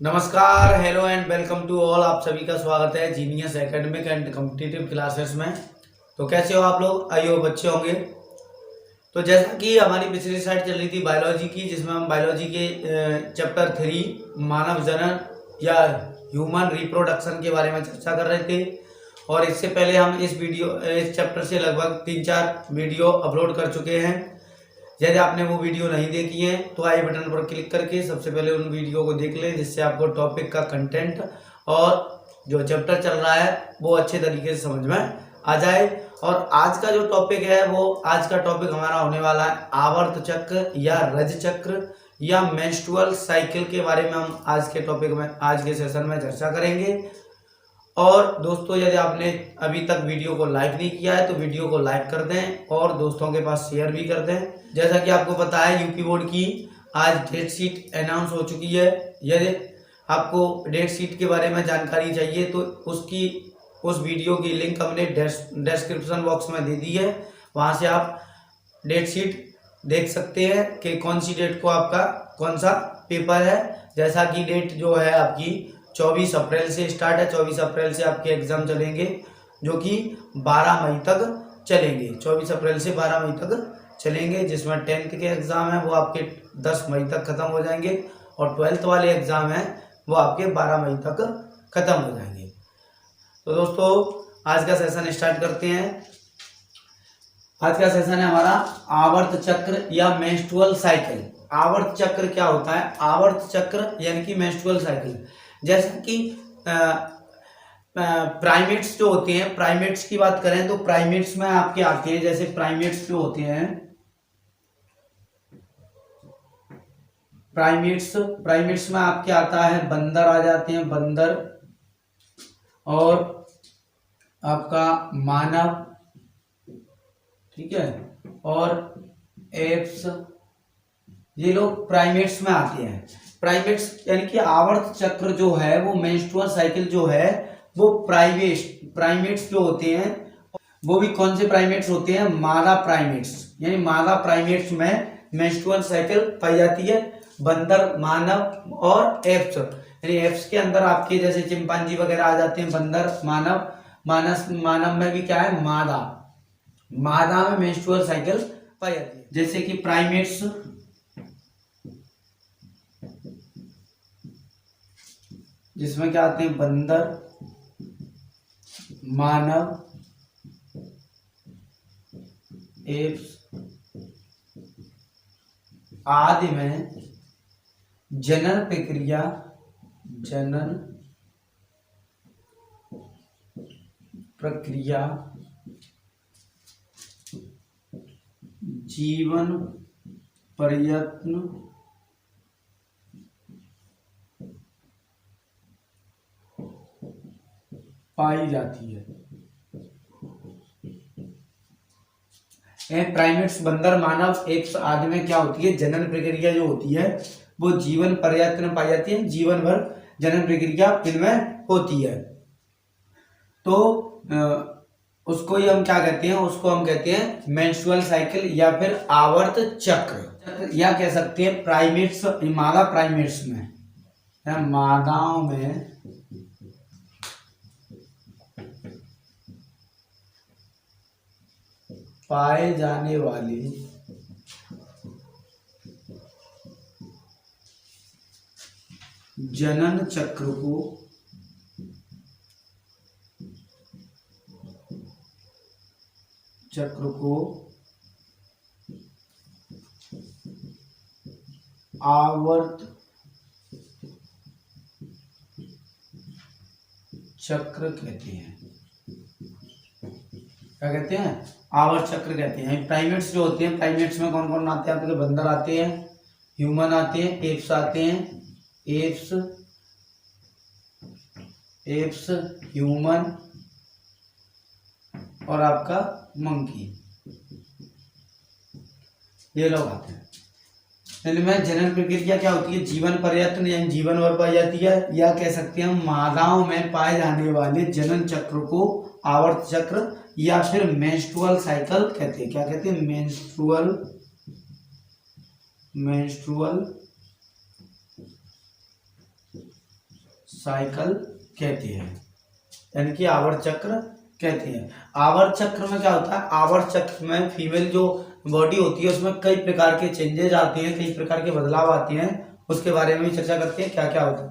नमस्कार, hello and welcome to all. आप सभी का स्वागत है genius academic and competitive classes में। तो कैसे हो आप लोग? आई होप अच्छे होंगे। तो जैसा कि हमारी पिछली स्लाइड चल रही थी बायोलॉजी की, जिसमें हम बायोलॉजी के चैप्टर 3 मानव जनन या ह्यूमन रिप्रोडक्शन के बारे में चर्चा कर रहे थे। और इससे पहले हम इस चैप्टर से लगभग 3-4 वीडियो अपलोड कर चुके हैं। यदि आपने वो वीडियो नहीं देखी है तो आई बटन पर क्लिक करके सबसे पहले उन वीडियो को देख लें, जिससे आपको टॉपिक का कंटेंट और जो चैप्टर चल रहा है वो अच्छे तरीके से समझ में आ जाए। और आज का जो टॉपिक है आज का टॉपिक हमारा होने वाला है आवर्त चक्र या रज चक्र या मेंस्ट्रुअल साइकिल के बारे में हम आज के टॉपिक में आज के सेशन में चर्चा करेंगे। और दोस्तों, यदि आपने अभी तक वीडियो को लाइक नहीं किया है तो वीडियो को लाइक कर दें और दोस्तों के पास शेयर भी कर दें। जैसा कि आपको पता है यूपी बोर्ड की आज डेट शीट अनाउंस हो चुकी है। यदि आपको डेट शीट के बारे में जानकारी चाहिए तो उस वीडियो की लिंक हमने डिस्क्रिप्शन बॉक्स में दे दी है। वहाँ से आप डेट शीट देख सकते हैं कि कौन सी डेट को आपका कौन सा पेपर है। जैसा कि डेट जो है आपकी 24 अप्रैल से स्टार्ट है। 24 अप्रैल से आपके एग्जाम चलेंगे जो कि 12 मई तक चलेंगे। 24 अप्रैल से 12 मई तक चलेंगे, जिसमें 10th के एग्ज़ाम है वो आपके 10 मई तक ख़त्म हो जाएंगे और 12th वाले एग्ज़ाम हैं वो आपके 12 मई तक ख़त्म हो जाएंगे। तो दोस्तों, आज का सेशन स्टार्ट करते हैं। आज का सेशन है हमारा आवर्त चक्र या मेंस्ट्रुअल साइकिल। आवर्त चक्र क्या होता है? आवर्त चक्र यानी कि मेंस्ट्रुअल साइकिल। जैसा कि प्राइमेट्स जो होते हैं, प्राइमेट्स की बात करें तो प्राइमेट्स में आपके आते हैं, जैसे प्राइमेट्स जो होते हैं, प्राइमेट्स में आपके आता है बंदर आ जाते हैं, बंदर, और आपका मानव, ठीक है, और एप्स, ये लोग प्राइमेट्स में आते हैं। प्राइमेट्स यानी कि आवर्त चक्र जो है वो मेंस्ट्रुअल साइकिल जो है वो प्राइमेट्स जो होते हैं वो भी कौन से प्राइमेट्स होते हैं? मादा प्राइमेट्स, यानी मादा प्राइमेट्स में मेंस्ट्रुअल साइकिल पाई जाती है। बंदर, मानव और एप्स, यानी एप्स के अंदर आपके जैसे चिंपांजी वगैरह आ जाते हैं। बंदर, मानव में भी क्या है? मादा में मेंस्ट्रुअल साइकिल पाई जाती है। जैसे कि प्राइमेट्स, जिसमें क्या आते हैं? बंदर, मानव, एप्स आदि में जनन प्रक्रिया जीवन प्रयत्न पाई जाती है। प्राइमेट्स, बंदर, मानव, एप्स आदि में क्या होती है? जनन प्रक्रिया जो होती है वो जीवन पर्याप्त में पाई जाती है। जीवन भर जनन प्रक्रिया इनमें होती है। तो उसको ही हम क्या कहते हैं? उसको हम कहते हैं मेंस्ट्रुअल साइकिल या फिर आवर्त चक्र, या कह सकते हैं प्राइमेट्स, मादा प्राइमेट्स में या मादाओं में पाए जाने वाले जनन चक्र को आवर्त चक्र कहते हैं। क्या कहते हैं? आवर्त चक्र कहते हैं। प्राइमेट्स जो होते हैं, प्राइमेट्स में कौन कौन आते हैं? आपके बंदर आते हैं, ह्यूमन आते हैं, एप्स आते हैं, एप्स, ह्यूमन और आपका मंकी, ये लोग आते हैं। इनमें जनन प्रक्रिया क्या होती है? जीवन पर्यत्न यानी जीवन भर पाई जाती है, या कह सकते हैं मादाओं में पाए जाने वाले जनन चक्र को आवर्त चक्र या फिर मेंस्ट्रुअल साइकिल कहते हैं। क्या कहते हैं? मेंस्ट्रुअल साइकिल कहते हैं, यानी कि आवर्त चक्र कहते हैं। आवर्त चक्र में क्या होता है, आवर्त चक्र में फीमेल जो बॉडी होती है उसमें कई प्रकार के चेंजेस आते हैं, कई प्रकार के बदलाव आते हैं, उसके बारे में भी चर्चा करते हैं। क्या क्या होता है,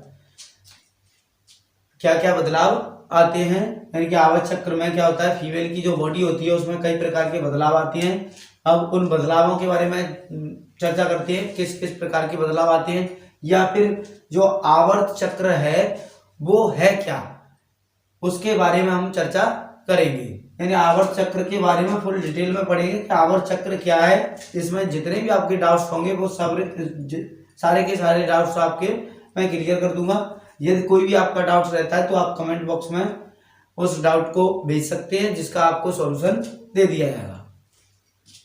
क्या क्या बदलाव आते हैं, यानी कि आवर्त चक्र में क्या होता है, फीमेल की जो बॉडी होती है उसमें कई प्रकार के बदलाव आते हैं। अब उन बदलावों के बारे में चर्चा करते हैं, किस किस प्रकार के बदलाव आते हैं, या फिर जो आवर्त चक्र है वो है क्या, उसके बारे में हम चर्चा करेंगे। यानी आवर्त चक्र के बारे में फुल डिटेल में पढ़ेंगे कि आवर्त चक्र क्या है। इसमें जितने भी आपके डाउट्स होंगे वो सब सारे के सारे डाउट्स आपके मैं क्लियर कर दूंगा। यदि कोई भी आपका डाउट रहता है तो आप कमेंट बॉक्स में उस डाउट को भेज सकते हैं, जिसका आपको सॉल्यूशन दे दिया जाएगा।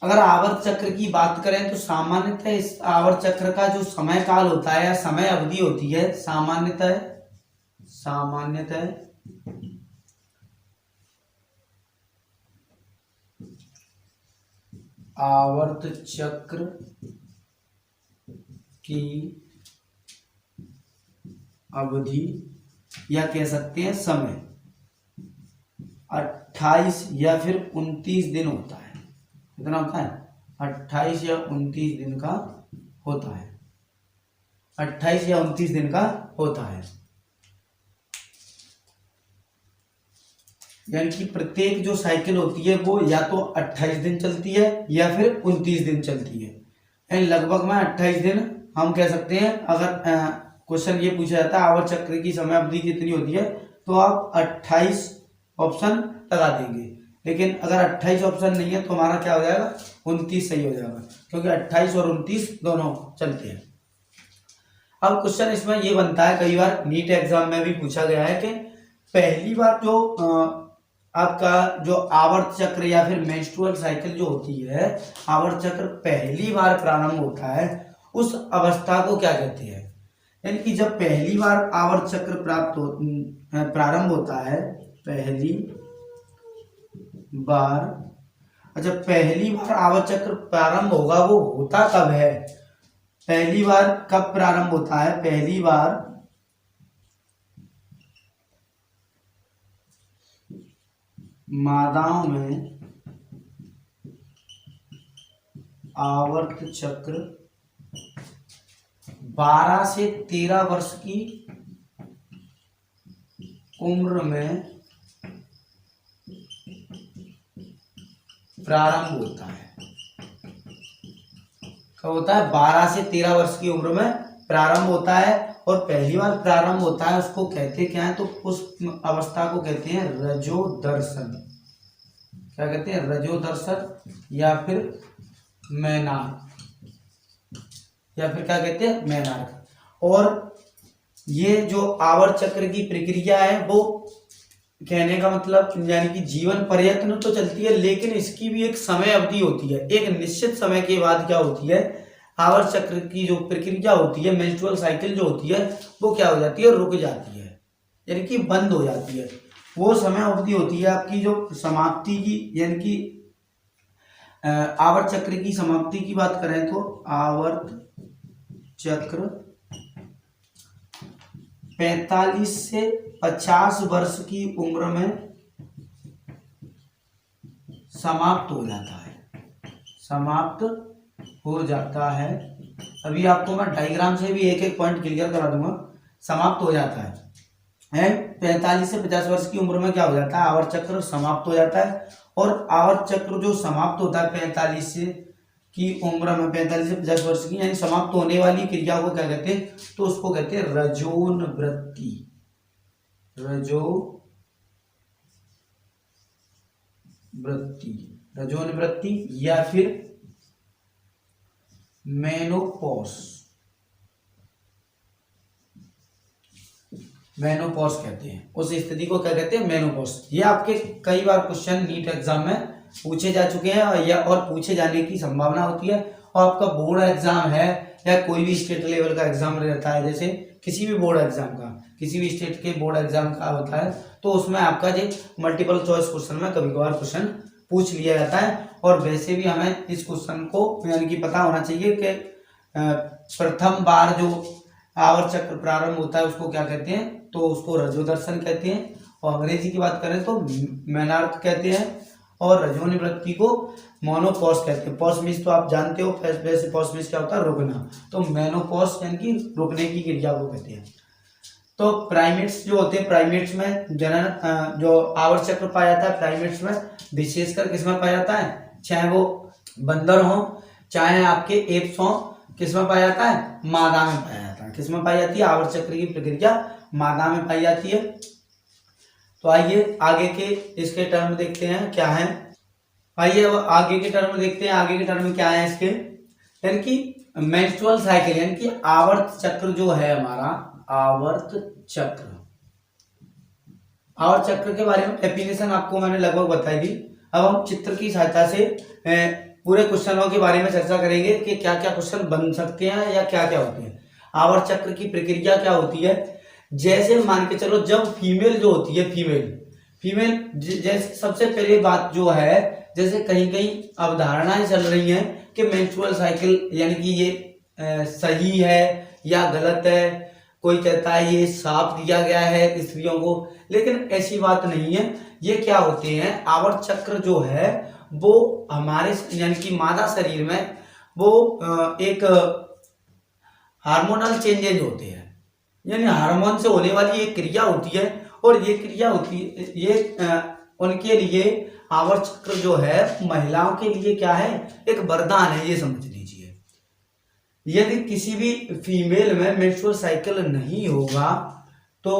अगर आवर्त चक्र की बात करें तो सामान्यतः इस आवर्त चक्र का जो समय काल होता है या समय अवधि होती है, सामान्यतः आवर्त चक्र की अवधि या कह सकते हैं समय 28 या फिर 29 दिन होता है। कितना होता है, 28 या 29 दिन का होता है, 28 या 29 दिन का होता है। यानी कि प्रत्येक जो साइकिल होती है वो या तो 28 दिन चलती है या फिर 29 दिन चलती है। यानी लगभग में 28 दिन हम कह सकते हैं। अगर क्वेश्चन ये पूछा जाता है आवर्त चक्र की समय अवधि कितनी होती है, तो आप 28 ऑप्शन लगा देंगे। लेकिन अगर 28 ऑप्शन नहीं है तो हमारा क्या हो जाएगा, 29 सही हो जाएगा, क्योंकि 28 और 29 दोनों चलते हैं। अब क्वेश्चन इसमें ये बनता है, कई बार नीट एग्जाम में भी पूछा गया है कि पहली बार जो आपका जो आवर्त चक्र या फिर मेंस्ट्रुअल साइकिल जो होती है, आवर्त चक्र पहली बार प्रारंभ होता है, उस अवस्था को क्या कहते हैं। यानी कि जब पहली बार आवर्त चक्र प्रारंभ होता है, पहली बार, अच्छा पहली बार आवर्त चक्र प्रारंभ होगा वो होता कब है, पहली बार कब प्रारंभ होता है, पहली बार मादाओं में आवर्त चक्र 12 से 13 वर्ष की उम्र में प्रारंभ होता है। कब होता है, 12 से 13 वर्ष की उम्र में प्रारंभ होता है। और पहली बार प्रारंभ होता है उसको कहते क्या है, तो उस अवस्था को कहते हैं रजोदर्शन। क्या कहते हैं, रजोदर्शन या फिर मैनार्क, या फिर क्या कहते हैं, मैनार्क। और ये जो आवर्त चक्र की प्रक्रिया है वो कहने का मतलब यानी कि जीवन पर्यंत तो चलती है, लेकिन इसकी भी एक समय अवधि होती है। एक निश्चित समय के बाद क्या होती है, आवर्त चक्र की जो प्रक्रिया होती है, मेंस्ट्रुअल साइकिल जो होती है वो क्या हो जाती है, रुक जाती है, यानी कि बंद हो जाती है। वो समय अवधि होती है आपकी जो समाप्ति की, यानी कि आवर्त चक्र की समाप्ति की बात करें तो आवर्त चक्र 45 से 50 वर्ष की उम्र में समाप्त हो जाता है, समाप्त हो जाता है। अभी आपको मैं डायग्राम से भी एक एक पॉइंट क्लियर करा दूंगा। समाप्त हो जाता है 45 से 50 वर्ष की उम्र में क्या हो जाता है, आवर्त चक्र समाप्त हो जाता है। और आवर्त चक्र जो समाप्त होता है 45 से की उम्र में, 45 से 50 वर्ष की, यानी समाप्त होने वाली क्रिया को क्या कहते हैं, तो उसको कहते हैं रजोनवृत्ति, रजोनवृत्ति या फिर मेनोपॉज, मेनोपॉज कहते हैं। उस स्थिति को क्या कहते हैं, मेनोपॉज। ये आपके कई बार क्वेश्चन नीट एग्जाम में पूछे जा चुके हैं या और पूछे जाने की संभावना होती है। और आपका बोर्ड एग्जाम है या कोई भी स्टेट लेवल का एग्जाम रहता है, जैसे किसी भी बोर्ड एग्जाम का, किसी भी स्टेट के बोर्ड एग्जाम का होता है, तो उसमें आपका जो मल्टीपल चॉइस क्वेश्चन में कभी कभार क्वेश्चन पूछ लिया जाता है। और वैसे भी हमें इस क्वेश्चन को यानी कि पता होना चाहिए कि प्रथम बार जो आवर्त चक्र प्रारंभ होता है उसको क्या कहते हैं, तो उसको रजोदर्शन कहते हैं। और अंग्रेजी की बात करें तो मेनार्क कहते हैं। और रजोनिवृत्ति को मोनोपॉज कहते हैं। पॉज मीन्स तो आप जानते हो, वैसे पॉज मीन्स क्या होता है, रुकना। तो मेनोपॉज यानी कि रुकने की क्रिया को कहते हैं। तो प्राइमेट्स जो होते हैं, प्राइमेट्स में जनन जो आवर्त चक्र पाया जाता है प्राइमेट्स में, विशेषकर किसमें पाया जाता है, चाहे वो बंदर हो चाहे आपके एप्स हो, किसमें पाया जाता है, मादा में पाया जाता है। किसमें पाई जाती है, आवर्त चक्र की प्रक्रिया मादा में पाई जाती है। तो आइए आगे के इसके टर्म देखते हैं क्या है। आइए अब आगे के टर्म देखते हैं। आगे के टर्म क्या है इसके, यानी कि मेंस्ट्रुअल साइकिल, यानी कि आवर्त चक्र जो है हमारा, आवर्त चक्र। आवर्त चक्र के बारे में डेफिनेशन आपको मैंने लगभग बताई दी। अब हम चित्र की सहायता से पूरे क्वेश्चनों के बारे में चर्चा करेंगे कि क्या क्या क्वेश्चन बन सकते हैं या क्या क्या होते हैं। आवर्त चक्र की प्रक्रिया क्या होती है, जैसे मान के चलो जब फीमेल जो होती है, फीमेल जैसे सबसे पहले बात जो है, जैसे कहीं कहीं अवधारणाएं चल रही हैं कि मेंस्ट्रुअल साइकिल यानी कि ये सही है या गलत है। कोई कहता है ये श्राप दिया गया है स्त्रियों को, लेकिन ऐसी बात नहीं है। ये क्या होते हैं, आवर्त चक्र जो है वो हमारे यानी कि मादा शरीर में वो एक हार्मोनल चेंजेज होते हैं, यानी हार्मोन से होने वाली एक क्रिया होती है। और ये क्रिया होती है, ये उनके लिए आवर्त चक्र जो है महिलाओं के लिए क्या है, एक वरदान है, ये समझ लीजिए। यदि किसी भी फीमेल में मेंस्ट्रुअल साइकिल नहीं होगा तो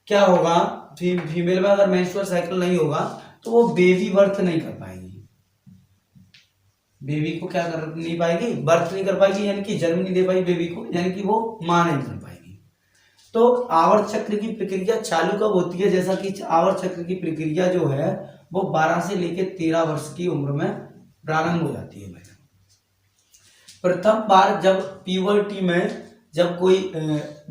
क्या होगा, फीमेल में अगर मेंस्ट्रुअल साइकिल नहीं होगा तो वो बेबी बर्थ नहीं कर पाएगी। बेबी को क्या कर नहीं पाएगी, बर्थ नहीं कर पाएगी, यानी कि जन्म नहीं दे पाएगी बेबी को, यानी कि वो मां नहीं बन पाएगी। तो आवर्त चक्र की प्रक्रिया चालू कब होती है, जैसा कि आवर्त चक्र की प्रक्रिया जो है वो 12 से लेकर 13 वर्ष की उम्र में प्रारंभ हो जाती है। प्रथम बार जब प्यूबर्टी में जब कोई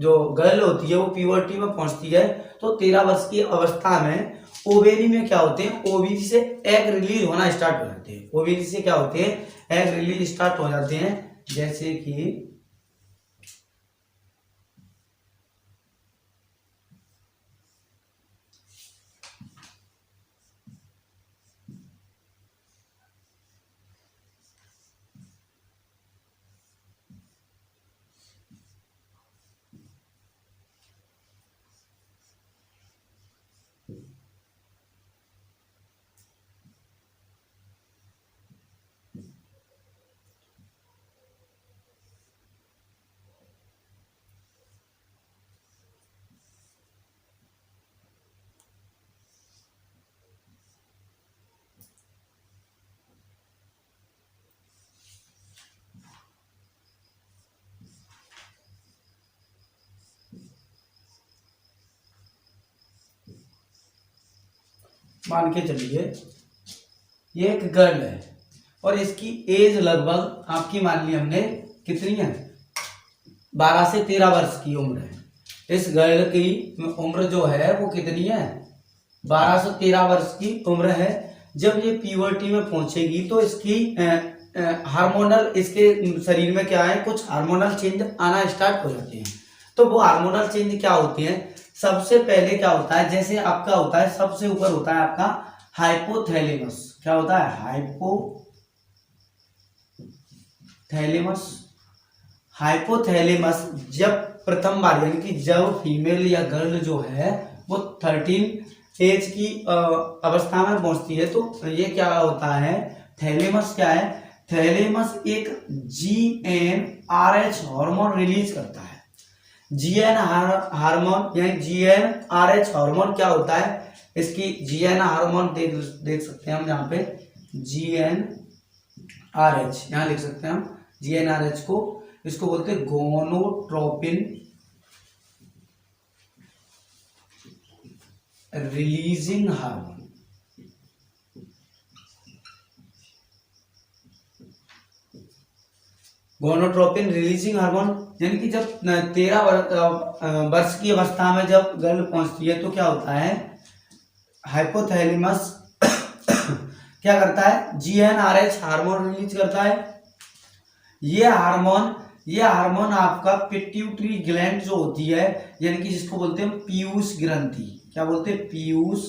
जो गर्ल होती है वो प्यूबर्टी में पहुंचती है तो 13 वर्ष की अवस्था में ओवेरी में क्या होते हैं, ओवेरी से एग रिलीज होना स्टार्ट हो जाते हैं। ओवेरी से क्या होते हैं, एग रिलीज स्टार्ट हो जाते हैं। जैसे कि मान के चलिए ये एक गर्ल है और इसकी एज लगभग आपकी मान ली हमने कितनी है, 12 से 13 वर्ष की उम्र है। इस गर्ल की उम्र जो है वो कितनी है, 12 से 13 वर्ष की उम्र है। जब ये प्यूबर्टी में पहुंचेगी तो इसकी हार्मोनल, इसके शरीर में क्या है, कुछ हार्मोनल चेंज आना स्टार्ट हो जाते हैं। तो वो हार्मोनल चेंज क्या होते हैं, सबसे पहले क्या होता है, जैसे आपका होता है सबसे ऊपर होता है आपका हाइपोथैलेमस। क्या होता है, हाइपोथैलेमस जब प्रथम बार यानी कि जब फीमेल या गर्ल जो है वो 13 एज की अवस्था में पहुंचती है तो ये क्या होता है, थैलेमस क्या है, थैलेमस एक GnRH हार्मोन रिलीज करता है। GN हार्मोन यानी GnRH हार्मोन क्या होता है, इसकी GN हार्मोन देख सकते हैं हम यहाँ पे, GnRH यहाँ लिख सकते हैं हम। GnRH को इसको बोलते हैं गोनोट्रोपिन रिलीजिंग हार्मोन। गोनोट्रोपिन रिलीजिंग हार्मोन यानी कि जब 13 वर्ष की अवस्था में जब गर्ल पहुंचती है तो क्या होता है, हाइपोथैलेमस क्या करता है, GnRH हार्मोन रिलीज करता है। ये हार्मोन ये हार्मोन आपका पिट्यूटरी ग्लैंड जो होती है, यानी कि जिसको बोलते हैं पीयूष ग्रंथि, क्या बोलते हैं, पीयूष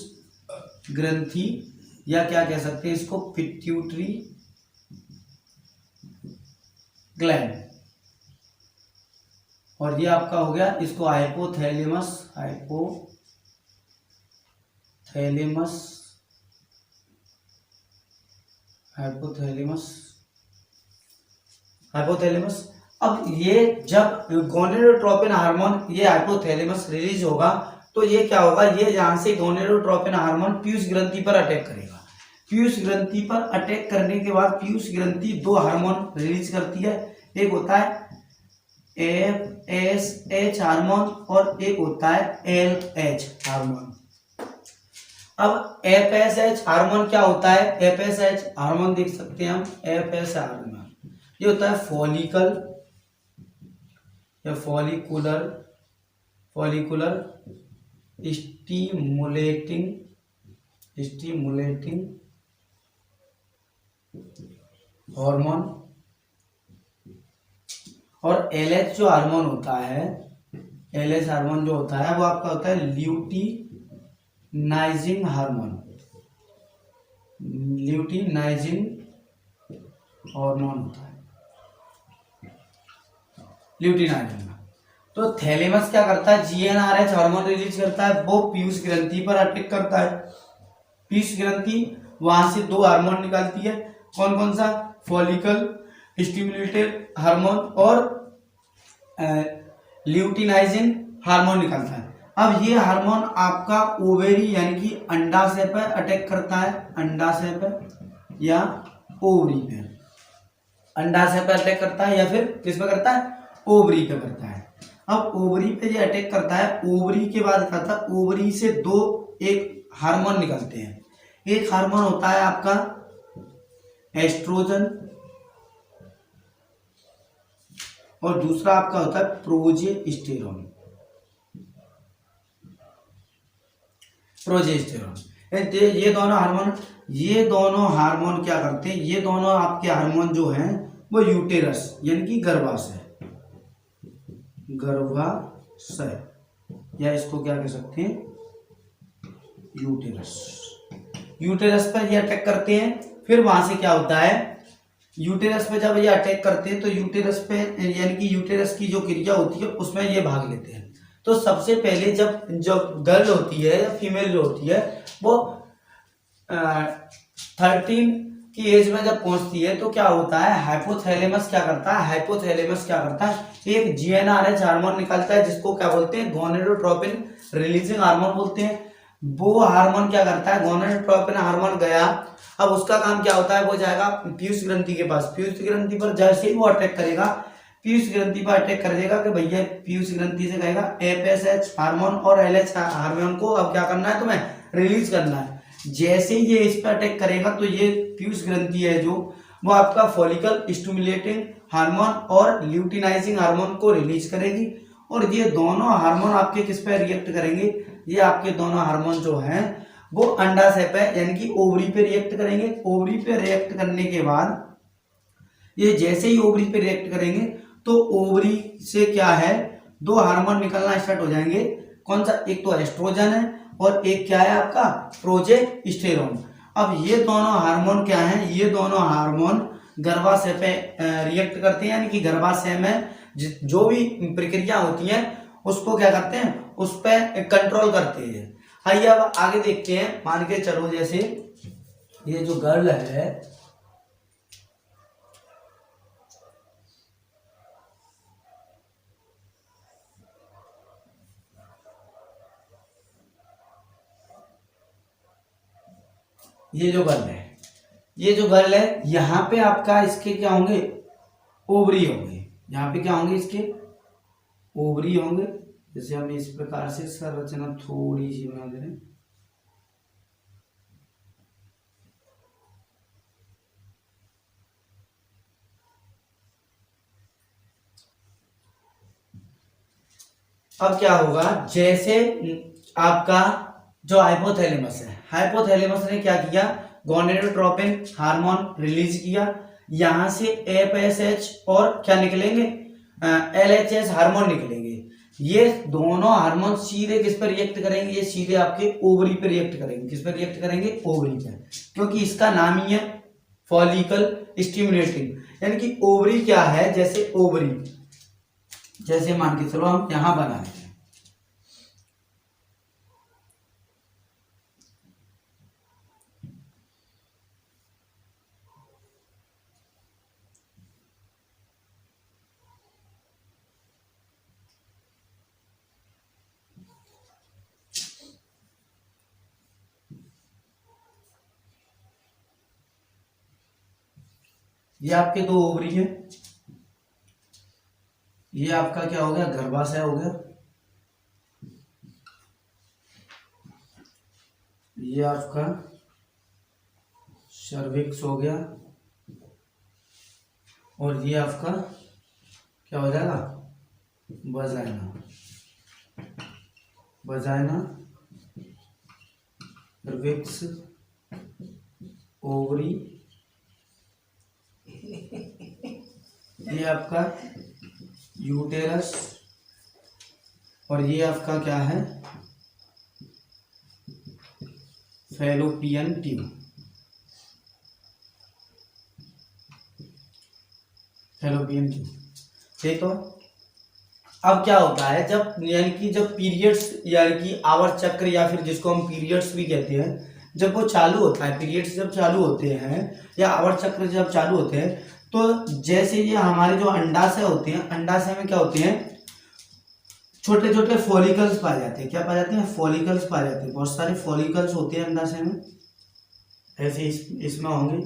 ग्रंथि, या क्या कह सकते हैं इसको, पिट्यूटरी ग्लैंड। और ये आपका हो गया, इसको हाइपोथैलेमस, हाइपोथैलेमस, हाइपोथैलेमस, हाइपोथैलेमस। अब ये जब गोनेडोट्रोपिन हार्मोन ये हाइपोथैलेमस रिलीज होगा तो ये क्या होगा, ये यहां से गोनेडोट्रोपिन हार्मोन पीयूष ग्रंथि पर अटैक करेगा। पीयूष ग्रंथि पर अटैक करने के बाद पीयूष ग्रंथि दो हार्मोन रिलीज करती है, एक होता है FSH हार्मोन और एक होता है LH हार्मोन। अब FSH हार्मोन क्या होता है, FSH हार्मोन देख सकते हैं हम, FSH हार्मोन ये होता है फॉलिकल या फॉलिकुलर स्टिमुलेटिंग हार्मोन। और LH जो हार्मोन होता है, LH हार्मोन जो होता है वो आपका होता है ल्यूटिनाइजिंग हार्मोन, ल्यूटिनाइजिंग हार्मोन होता है, ल्यूटिनाइजिंग। तो थैलेमस क्या करता है, GnRH हार्मोन रिलीज करता है, वो पीयूष ग्रंथि पर अटैक करता है। पीयूष ग्रंथि वहां से दो हार्मोन निकालती है, कौन कौन सा, फॉलिकल स्टिमुलेटेड हार्मोन और ल्यूटिनाइजिंग हार्मोन निकलता है। अब ये हार्मोन आपका ओवेरी यानी कि अंडाशय पर अटैक करता है, अंडाशय पर या ओवरी पे, अंडाशय पर अटैक करता है या फिर किस पे करता है, ओवरी पे करता है। अब ओवरी पे ये अटैक करता है, ओवरी के बाद क्या था, ओवरी से दो एक हार्मोन निकलते हैं, एक हार्मोन होता है आपका एस्ट्रोजन और दूसरा आपका होता है प्रोजेस्टेरोन, ये दोनों हार्मोन क्या करते हैं, ये दोनों आपके हार्मोन जो हैं वो यूटेरस यानी कि गर्भाशय या इसको क्या कह सकते हैं, यूटेरस पर ये अटैक करते हैं। फिर वहां से क्या होता है, यूटेरस पे जब ये अटैक करते हैं तो यूटेरस पे यानी कि यूटेरस की जो क्रिया होती है उसमें ये भाग लेते हैं। तो सबसे पहले जब गर्ल होती है या फीमेल जो होती है वो 13 की एज में जब पहुंचती है तो क्या होता है, हाइपोथैलेमस क्या करता है, एक GnRH हार्मोन निकालता है जिसको क्या बोलते हैं, गोनेडोट्रोपिन रिलीजिंग हार्मोन बोलते हैं। वो हार्मोन क्या करता है, गोनेडोट्रोपिन हार्मोन गया, अब उसका काम क्या होता है, वो जाएगा पीयूष ग्रंथि के पास, पीयूष ग्रंथि पर जैसे ही वो अटैक करेगा, पीयूष ग्रंथि पर अटैक कर देगा कि भैया पीयूष ग्रंथि से कहेगा FSH हार्मोन और LH हार्मोन को अब क्या करना है, तुम्हें रिलीज करना है। जैसे ही ये इस पर अटैक करेगा तो ये पीयूष ग्रंथि है जो वो आपका फॉलिकल स्टिमुलेटिंग हार्मोन और ल्यूटिनाइजिंग हार्मोन को रिलीज करेगी और ये दोनों हार्मोन आपके किस पे रिएक्ट करेंगे, ये आपके दोनों हार्मोन जो हैं वो अंडाशय पे यानी कि ओवरी पे रिएक्ट करेंगे। ओवरी पे रिएक्ट करने के बाद ये जैसे ही ओवरी पे रिएक्ट करेंगे तो ओवरी से क्या है, दो हार्मोन निकलना स्टार्ट हो जाएंगे, कौन सा, एक तो एस्ट्रोजन है और एक क्या है आपका प्रोजेस्टेरोन। अब ये दोनों हार्मोन क्या हैं, ये दोनों हार्मोन गर्भाशय पे रिएक्ट करते हैं, यानी कि गर्भाशय में जो भी प्रक्रिया होती हैं उसको क्या करते हैं, उस पर कंट्रोल करते हैं। आइए अब आगे देखते हैं, मान के चलो जैसे ये जो गर्ल है, ये जो गर्ल है यहाँ पे आपका इसके क्या होंगे, ओवरी होंगे, यहाँ पे क्या होंगे, इसके ओवरी होंगे। जैसे हम इस प्रकार से संरचना थोड़ी सी बना दे रहे हैं, अब क्या होगा, जैसे आपका जो हाइपोथैलेमस है, हाइपोथैलेमस ने क्या किया, गोनेडोट्रोपिन हार्मोन रिलीज किया, यहां से FSH और क्या निकलेंगे, LHS हार्मोन निकलेंगे। ये दोनों हार्मोन सीधे किस पर रिएक्ट करेंगे, ये सीधे आपके ओवरी पे रिएक्ट करेंगे। किस पर रिएक्ट करेंगे, ओवरी पे, क्योंकि इसका नाम ही है फॉलिकल स्टिमुलेटिंग। यानी कि ओवरी क्या है, जैसे ओवरी, जैसे मान के चलो हम यहां बना रहे हैं, ये आपके दो ओवरी है, ये आपका क्या हो गया, गर्भाशय हो गया, ये आपका सर्विक्स हो गया, और ये आपका क्या हो जाएगा, वजाइना, वजाइना, सर्विक्स, ओवरी, ये आपका यूटेरस, और ये आपका क्या है, फैलोपियन ट्यूब, फैलोपियन ट्यूब। ठीक है, अब क्या होता है, जब यानी कि जब पीरियड्स यानी कि आवर्त चक्र या फिर जिसको हम पीरियड्स भी कहते हैं, जब वो चालू होता है, पीरियड्स जब चालू होते हैं या आवर्त चक्र जब चालू होते हैं, तो जैसे ये हमारे जो अंडाशय होते हैं, अंडाशय में क्या होते हैं, छोटे छोटे फॉलिकल्स पाए जाते हैं। क्या पाए जाते हैं, फॉलिकल्स पाए जाते हैं, बहुत सारे फॉलिकल्स होते हैं अंडाशय में, ऐसे इसमें होंगे,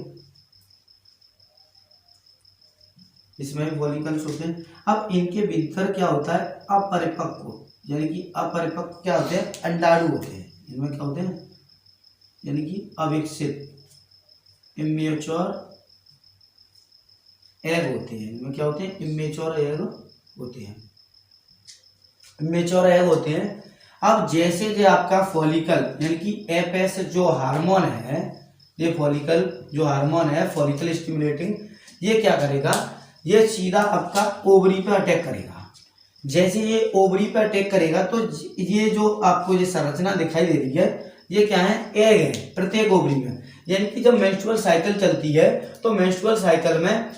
इसमें भी फॉलिकल्स होते हैं। अब इनके भीतर क्या होता है, अपरिपक्व, यानी कि अपरिपक्व क्या होते हैं, अंडाणु होते हैं। इनमें क्या होते हैं, यानी कि अविकसित, इमेच्योर एग होते हैं। इनमें क्या होते हैं, इमेच्योर एग होते हैं, इमेच्योर एग होते हैं। अब जैसे ये आपका फॉलिकल यानी कि एफएस जो हार्मोन है, ये फॉलिकल जो हार्मोन है, फॉलिकल स्टिमुलेटिंग, ये क्या करेगा, ये सीधा आपका ओवरी पे अटैक करेगा। जैसे ये ओवरी पे अटैक करेगा तो ये जो आपको ये संरचना दिखाई दे रही है, ये क्या है, एग है प्रत्येक ओवरी में। यानी कि जब मेंस्ट्रुअल साइकिल चलती है तो मेंस्ट्रुअल साइकिल में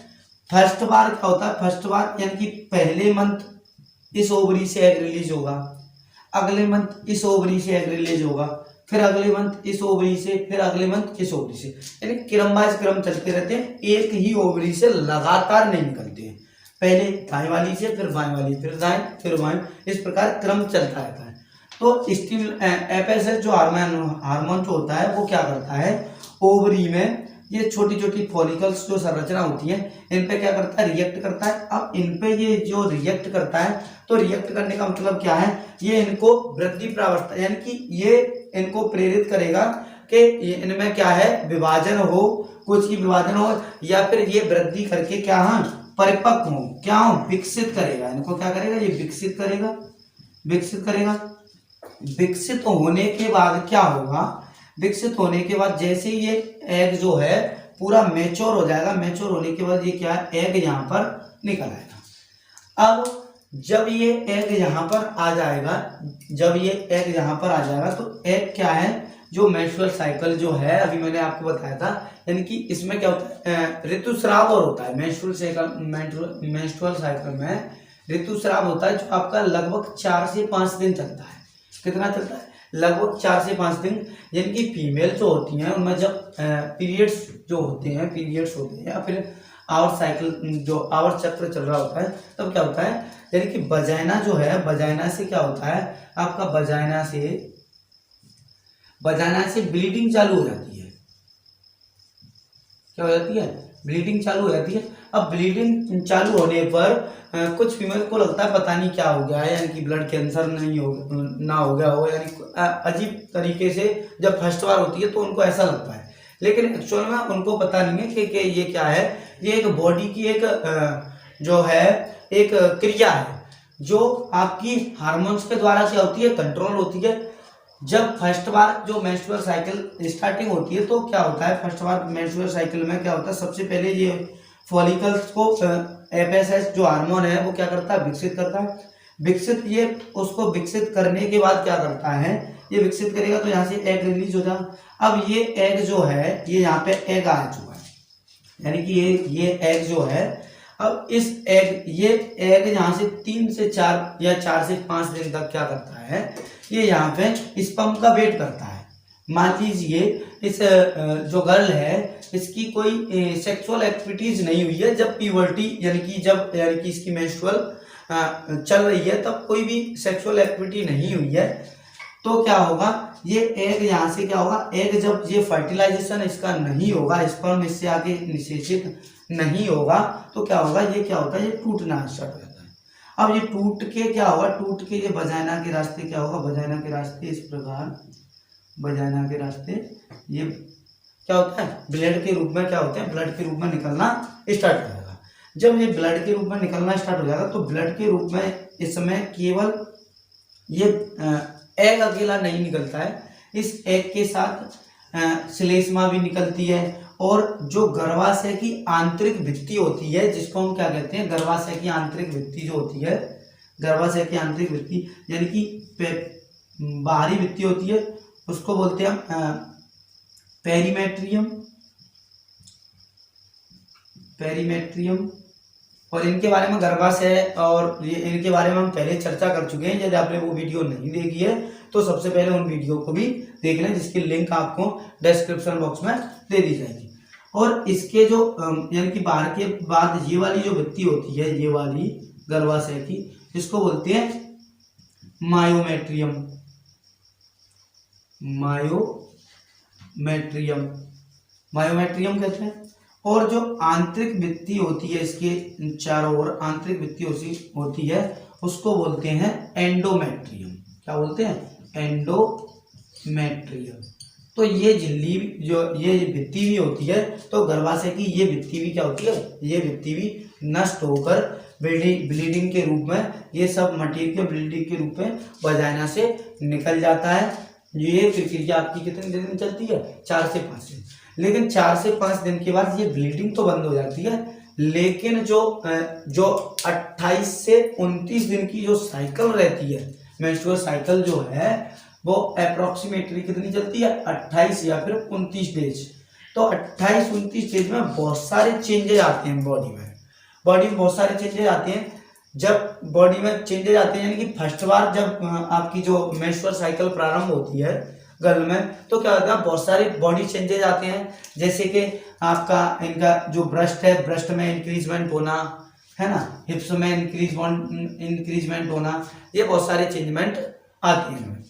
फर्स्ट बार क्या होता है, फर्स्ट बार यानी कि पहले मंथ इस ओवरी से एग रिलीज होगा, अगले मंथ इस ओवरी से एग रिलीज होगा, फिर अगले मंथ इस ओवरी से, फिर अगले मंथ इस ओवरी से, यानी क्रम बाय क्रम चलते रहते हैं, एक ही ओवरी से लगातार नहीं निकलते हैं, पहले दाएं वाली से, फिर बाएं वाली, फिर दाएं, फिर बाएं, इस प्रकार क्रम चलता रहता है। तो स्टिल एफएसएच जो हार्मोन जो होता है वो क्या करता है, ओवरी में ये छोटी छोटी फॉलिकल्स जो संरचना होती है, इन पे क्या करता है, रिएक्ट करता है। अब इन पे ये जो रिएक्ट करता है, तो रिएक्ट करने का मतलब क्या है, ये इनको वृद्धि प्रावस्था यानी कि ये इनको प्रेरित करेगा कि इनमें क्या है, विभाजन हो, कुछ की विभाजन हो, या फिर ये वृद्धि करके क्या है, परिपक्व हो, क्या हो, विकसित करेगा। इनको क्या करेगा, ये विकसित करेगा, विकसित करेगा। विकसित होने के बाद क्या होगा, विकसित होने के बाद जैसे ये एग जो है पूरा मैच्योर हो जाएगा, मैच्योर होने के बाद ये क्या है, एग यहाँ पर निकल आएगा। अब जब ये एग यहाँ पर आ जाएगा, जब ये एग यहाँ पर आ जाएगा तो एग क्या है, जो मेंस्ट्रुअल साइकिल जो है अभी मैंने आपको बताया था, यानी कि इसमें क्या होता है, ऋतुस्राव और होता है मेंस्ट्रुअल साइकिल में ऋतुस्राव होता है, जो आपका लगभग 4 से 5 दिन चलता है। कितना चलता है, लगभग 4 से 5 दिन। यानी कि फीमेल जो होती हैं उनमें जब पीरियड्स जो होते हैं, पीरियड्स होते हैं या फिर आवर्त साइकिल जो आवर्त चक्र चल रहा होता है, तब क्या होता है, यानी कि वजाइना जो है, वजाइना से क्या होता है आपका, वजाइना से ब्लीडिंग चालू हो जाती है। क्या हो जाती है, ब्लीडिंग चालू हो जाती है। अब ब्लीडिंग चालू होने पर कुछ फीमेल को लगता है पता नहीं क्या हो गया है, यानी कि ब्लड कैंसर नहीं हो ना हो गया हो, यानी अजीब तरीके से जब फर्स्ट बार होती है तो उनको ऐसा लगता है, लेकिन एक्चुअल में उनको पता नहीं है कि ये क्या है, ये एक बॉडी की एक जो है एक क्रिया है जो आपकी हार्मोन्स के द्वारा क्या होती है, कंट्रोल होती है। जब फर्स्ट बार जो मेंस्ट्रुअल साइकिल स्टार्टिंग होती है तो क्या होता है, फर्स्ट बार मेंस्ट्रुअल साइकिल में क्या होता है, सबसे पहले ये फॉलिकल्स को एफएसएच जो हार्मोन है वो क्या करता है, विकसित करता है। विकसित ये उसको विकसित करने के बाद क्या करता है, ये विकसित करेगा तो यहाँ से एग रिलीज हो जाएगा। अब ये एग जो है ये यहाँ पे एग आ चुका है, यानी कि ये एग जो है, अब इस एग ये एग यहाँ से 3 से 4 या 4 से 5 दिन तक क्या करता है, ये यहाँ पे स्पर्म का वेट करता है। मान लीजिए इस जो गर्ल है इसकी कोई सेक्सुअल एक्टिविटीज नहीं हुई है जब प्यूबर्टी यानी कि इसकी मेंस्ट्रुअल चल रही है, तब कोई भी सेक्सुअल एक्टिविटी नहीं हुई है, तो क्या होगा, ये एग यहाँ से क्या होगा, एग जब ये फर्टिलाइजेशन इसका नहीं होगा, स्पर्म इससे आगे निषेचित नहीं होगा, तो क्या होगा, ये क्या होता है, ये टूटना स्टार्ट हो जाता है। अब ये टूट के क्या होगा, टूट के ये वजाइना के रास्ते क्या होगा, वजाइना के रास्ते इस प्रकार, वजाइना के रास्ते ये क्या होता है, ब्लड के रूप में क्या होते हैं, ब्लड के रूप में निकलना स्टार्ट हो जाएगा। जब ये ब्लड के रूप में निकलना स्टार्ट हो जाएगा तो ब्लड के रूप में इस समय केवल ये एग अकेला नहीं निकलता है, इस एग के साथ श्लेष्मा भी निकलती है, और जो गर्भाशय की आंतरिक भित्ति होती है, जिसको हम क्या कहते हैं, गर्भाशय की आंतरिक भित्ति जो होती है, गर्भाशय की आंतरिक भित्ति यानी कि बाहरी भित्ति होती है, उसको बोलते हैं पेरीमेट्रियम, पेरीमेट्रियम। और इनके बारे में गर्भाशय और ये इनके बारे में हम पहले चर्चा कर चुके हैं। यदि आपने वो वीडियो नहीं देखी है तो सबसे पहले उन वीडियो को भी देख लें, जिसकी लिंक आपको डिस्क्रिप्शन बॉक्स में दे दी जाएगी। और इसके जो यानी कि बाहर के बाद ये वाली जो भित्ति होती है, ये वाली गर्भाशय की, इसको बोलते हैं मायोमेट्रियम, मायोमेट्रियम, मायोमेट्रियम कहते हैं। और जो आंतरिक भित्ति होती है इसके चारों ओर आंतरिक भित्ति होती है, उसको बोलते हैं एंडोमेट्रियम। क्या बोलते हैं, एंडोमेट्रियम। तो ये झिल्ली जो ये भित्ति भी होती है, तो गर्भाशय की ये भित्ति भी क्या होती है, ये भित्ति भी नष्ट होकर ब्लीडिंग के रूप में, ये सब मटीरियल ब्लीडिंग के रूप में वजाइना से निकल जाता है। ये प्रक्रिया आपकी कितने दिन चलती है, 4 से 5 दिन। लेकिन 4 से 5 दिन के बाद ये ब्लीडिंग तो बंद हो जाती है, लेकिन जो 28 से 29 दिन की जो साइकिल रहती है, मेंस्ट्रुअल साइकिल जो है, वो अप्रोक्सीमेटली कितनी चलती है, 28 या फिर 29 डेज। तो 28-29 डेज में बहुत सारे चेंजेस आते हैं बॉडी में बहुत सारे चेंजेस आते हैं। जब बॉडी में चेंजेस आते हैं, यानी कि फर्स्ट बार जब आपकी जो मेंस्ट्रुअल साइकिल प्रारंभ होती है गर्ल में, तो क्या होता है, बहुत सारे बॉडी चेंजेस आते हैं। जैसे कि आपका इनका जो ब्रेस्ट है, ब्रेस्ट में इंक्रीजमेंट होना है ना, हिप्स में इंक्रीजमेंट होना, ये बहुत सारे चेंजमेंट आते हैं।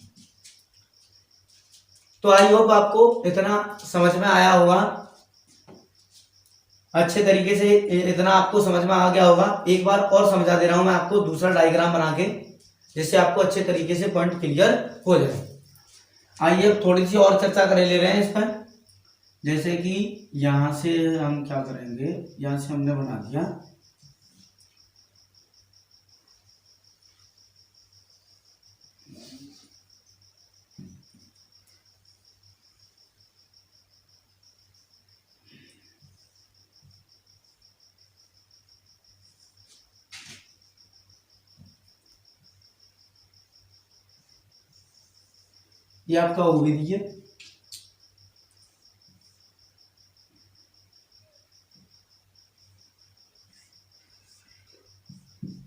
तो आई होप आपको इतना समझ में आया होगा, अच्छे तरीके से इतना आपको समझ में आ गया होगा। एक बार और समझा दे रहा हूं मैं आपको दूसरा डायग्राम बना के, जिससे आपको अच्छे तरीके से पॉइंट क्लियर हो जाए। आइए अब थोड़ी सी और चर्चा कर ले रहे हैं इस पर। जैसे कि यहां से हम क्या करेंगे, यहां से हमने बना दिया ये आपका ओवरी है,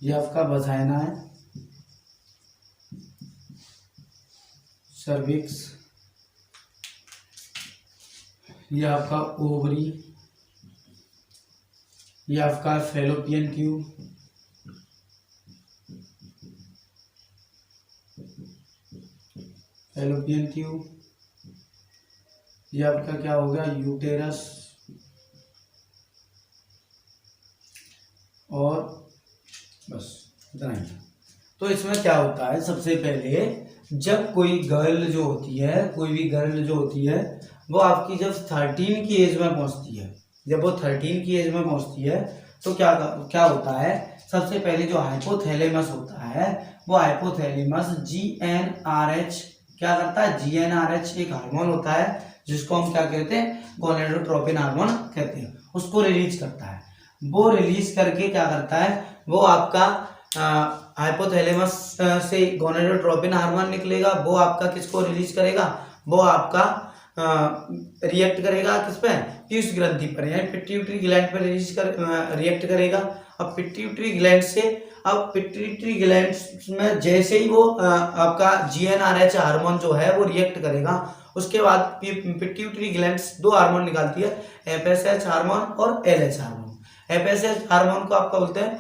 ये आपका वजाइना है, सर्विक्स, ये आपका ओवरी, ये आपका फैलोपियन ट्यूब, फैलोपियन ट्यूब, ये आपका क्या हो गया, यूटेरस, और बस इतना ही। तो इसमें क्या होता है, सबसे पहले जब कोई गर्ल जो होती है, कोई भी गर्ल जो होती है, वो आपकी जब 13 की एज में पहुंचती है, जब वो 13 की एज में पहुंचती है, तो क्या होता है, सबसे पहले जो हाइपोथैलेमस होता है, वो हाइपोथैलेमस GnRH क्या करता है, GnRH एक हार्मोन होता है, जिसको हम क्या कहते हैं, गोनेडोट्रोपिन हार्मोन कहते हैं, उसको रिलीज करता है। वो रिलीज करके क्या करता है, वो आपका हाइपोथैलेमस से गोनाडोट्रोपिन हार्मोन निकलेगा, वो आपका किसको रिलीज करेगा, वो आपका रिएक्ट करेगा किस पे, पीयूष ग्रंथि पर, यानी पिट्यूटरी ग्लैंड पर रिएक्ट करेगा। अब पिट्यूटरी ग्लैंड से, अब पिट्यूटरी ग्लैंड में जैसे ही वो आपका GnRH हार्मोन जो है वो रिएक्ट करेगा, उसके बाद पिट्यूटरी ग्लैंड दो हार्मोन निकालती है, FSH हार्मोन और LH हार्मोन। FSH हार्मोन को आपका बोलते हैं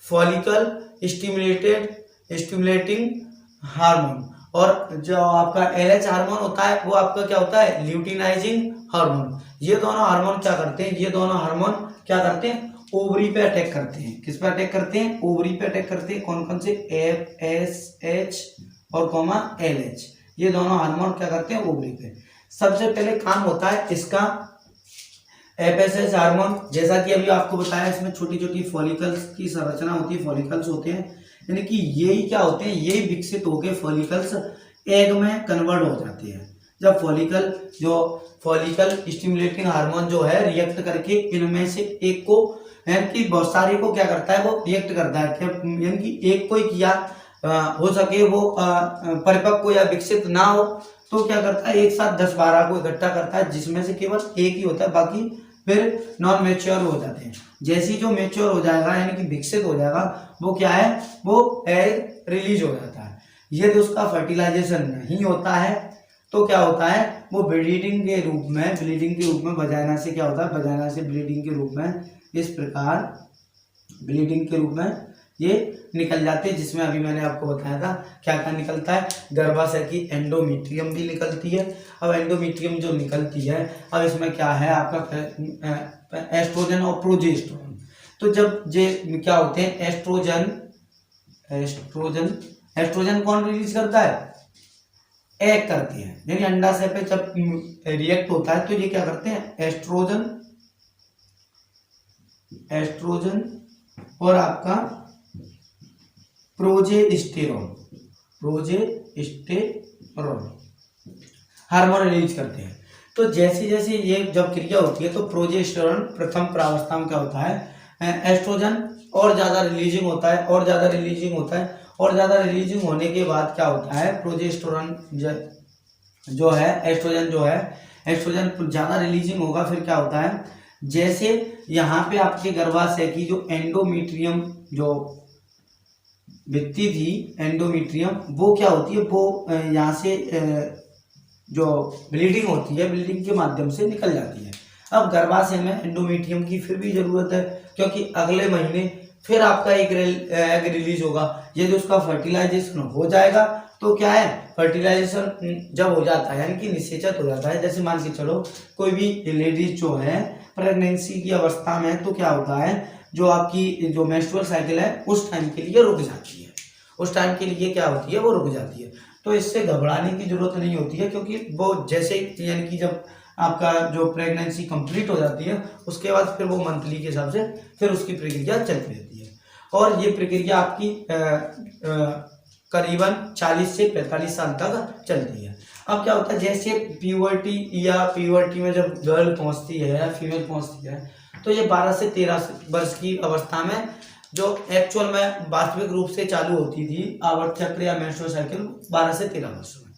फॉलिकल स्टिमुलेटिंग हार्मोन, और जो आपका LH हार्मोन होता है वो आपका क्या होता है, ल्यूटिनाइजिंग हार्मोन। ये दोनों हार्मोन क्या करते हैं, ये दोनों हार्मोन क्या करते हैं, ओवरी पे अटैक करते हैं। किस पे अटैक करते हैं, ओवरी पे अटैक करते हैं। कौन कौन से, FSH और LH, ये दोनों हार्मोन क्या करते हैं, ओवरी पे। सबसे पहले काम होता है इसका FSH हार्मोन, जैसा कि अभी आपको बताया, इसमें छोटी छोटी फॉलिकल्स की संरचना होती है, फॉलिकल्स होते हैं, यानी कि यही क्या होते हैं, यही विकसित होकर फॉलिकल्स एग में कन्वर्ट हो जाते हैं। जब फॉलिकल स्टिमुलेटिंग हार्मोन जो है रिएक्ट करके इनमें से एक को, यानी कि बहुत सारे को क्या करता है, वो रिएक्ट करता है, यानी कि एक को ही किया हो सके वो परिपक्व या विकसित ना हो, तो क्या करता है, एक साथ 10-12 को इकट्ठा करता है, जिसमें से केवल एक ही होता है, बाकी फिर नॉन मैच्योर हो जाते हैं। जैसे ही जो मैच्योर हो जाएगा, यानी कि विकसित हो जाएगा, वो क्या है, वो एग रिलीज हो जाता है। यदि उसका फर्टिलाइजेशन नहीं होता है तो क्या होता है, वो ब्लीडिंग के रूप में वजाइना से क्या होता है, वजाइना से ब्लीडिंग के रूप में, इस प्रकार ब्लीडिंग के रूप में ये निकल जाते हैं, जिसमें अभी मैंने आपको बताया था क्या क्या निकलता है, गर्भाशय की एंडोमेट्रियम भी निकलती है। अब एंडोमेट्रियम जो निकलती है, अब इसमें क्या है आपका एस्ट्रोजन और प्रोजेस्टेरोन। तो जब ये क्या होते हैं, एस्ट्रोजन कौन रिलीज करता है, एग करती है, यानी अंडाशय पे जब रिएक्ट होता है तो ये क्या करते हैं, एस्ट्रोजन और आपका प्रोजेस्टेरोन हार्मोन रिलीज करते हैं। तो जैसे जैसे ये जब क्रिया होती है, तो प्रोजेस्टेरोन प्रथम प्रावस्था में क्या होता है, एस्ट्रोजन और ज्यादा रिलीजिंग होता है, और ज्यादा रिलीजिंग होने के बाद क्या होता है, प्रोजेस्टेरोन जो है, एस्ट्रोजन ज्यादा रिलीजिंग होगा, फिर क्या होता है, जैसे यहाँ पे आपके गर्भाशय की जो एंडोमेट्रियम जो भित्ति थी, एंडोमेट्रियम, वो क्या होती है, वो यहाँ से जो ब्लीडिंग होती है, ब्लीडिंग के माध्यम से निकल जाती है। अब गर्भाशय में एंडोमेट्रियम की फिर भी जरूरत है, क्योंकि अगले महीने फिर आपका एक एग रिलीज होगा। यदि उसका फर्टिलाइजेशन हो जाएगा तो क्या है, फर्टिलाइजेशन जब हो जाता है, यानी कि निषेचन हो जाता है, जैसे मान के चलो कोई भी लेडीज जो है प्रेगनेंसी की अवस्था में, तो क्या होता है, जो आपकी जो मेंस्ट्रुअल साइकिल है उस टाइम के लिए रुक जाती है, उस टाइम के लिए क्या होती है, वो रुक जाती है। तो इससे घबराने की जरूरत नहीं होती है, क्योंकि वो जैसे, यानी कि जब आपका जो प्रेगनेंसी कंप्लीट हो जाती है, उसके बाद फिर वो मंथली के हिसाब से फिर उसकी प्रक्रिया चलती रहती है, और ये प्रक्रिया आपकी करीबन 40 से 45 साल तक चलती है। अब क्या होता है, जैसे प्यूबर्टी में जब गर्ल पहुंचती है या फीमेल पहुंचती है, तो ये 12 से 13 वर्ष की अवस्था में, जो एक्चुअल में वास्तविक रूप से चालू होती थी आवर्त चक्र या मेंस्ट्रुअल साइकिल 12 से 13 वर्ष में।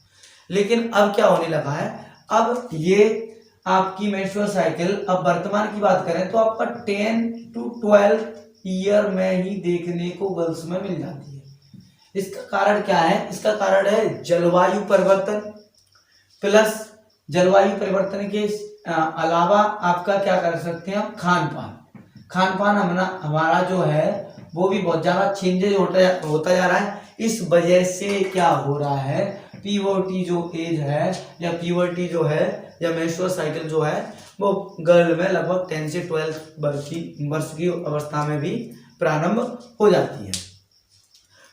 लेकिन अब क्या होने लगा है, अब ये आपकी मेंस्ट्रुअल साइकिल, अब वर्तमान की बात करें तो आपका 10 to 12 ईयर में ही देखने को गर्ल्स में मिल जाती है। इसका कारण क्या है, इसका कारण है जलवायु परिवर्तन, प्लस जलवायु परिवर्तन के अलावा आपका क्या कर सकते हैं, खान पान हमारा जो है वो भी बहुत ज्यादा चेंजेज होता जा रहा है। इस वजह से क्या हो रहा है, प्यूबर्टी जो एज है या प्यूबर्टी जो है या मेंस्ट्रुअल साइकिल जो है, वो गर्ल में लगभग 10 से 12 वर्ष की अवस्था में भी प्रारंभ हो जाती है।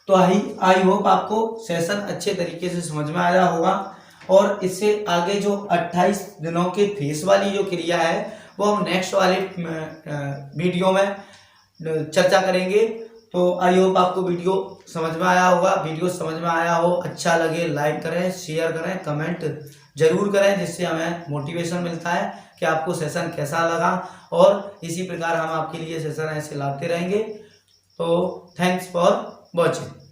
तो आई होप आपको सेशन अच्छे तरीके से समझ में आया होगा, और इससे आगे जो 28 दिनों के फेस वाली जो क्रिया है वो हम नेक्स्ट वाले वीडियो में चर्चा करेंगे। तो आई होप आपको वीडियो समझ में आया होगा, वीडियो समझ में आया हो, अच्छा लगे लाइक करें, शेयर करें, कमेंट जरूर करें, जिससे हमें मोटिवेशन मिलता है कि आपको सेशन कैसा लगा। और इसी प्रकार हम आपके लिए सेशन ऐसे लाते रहेंगे। तो थैंक्स फॉर वॉचिंग।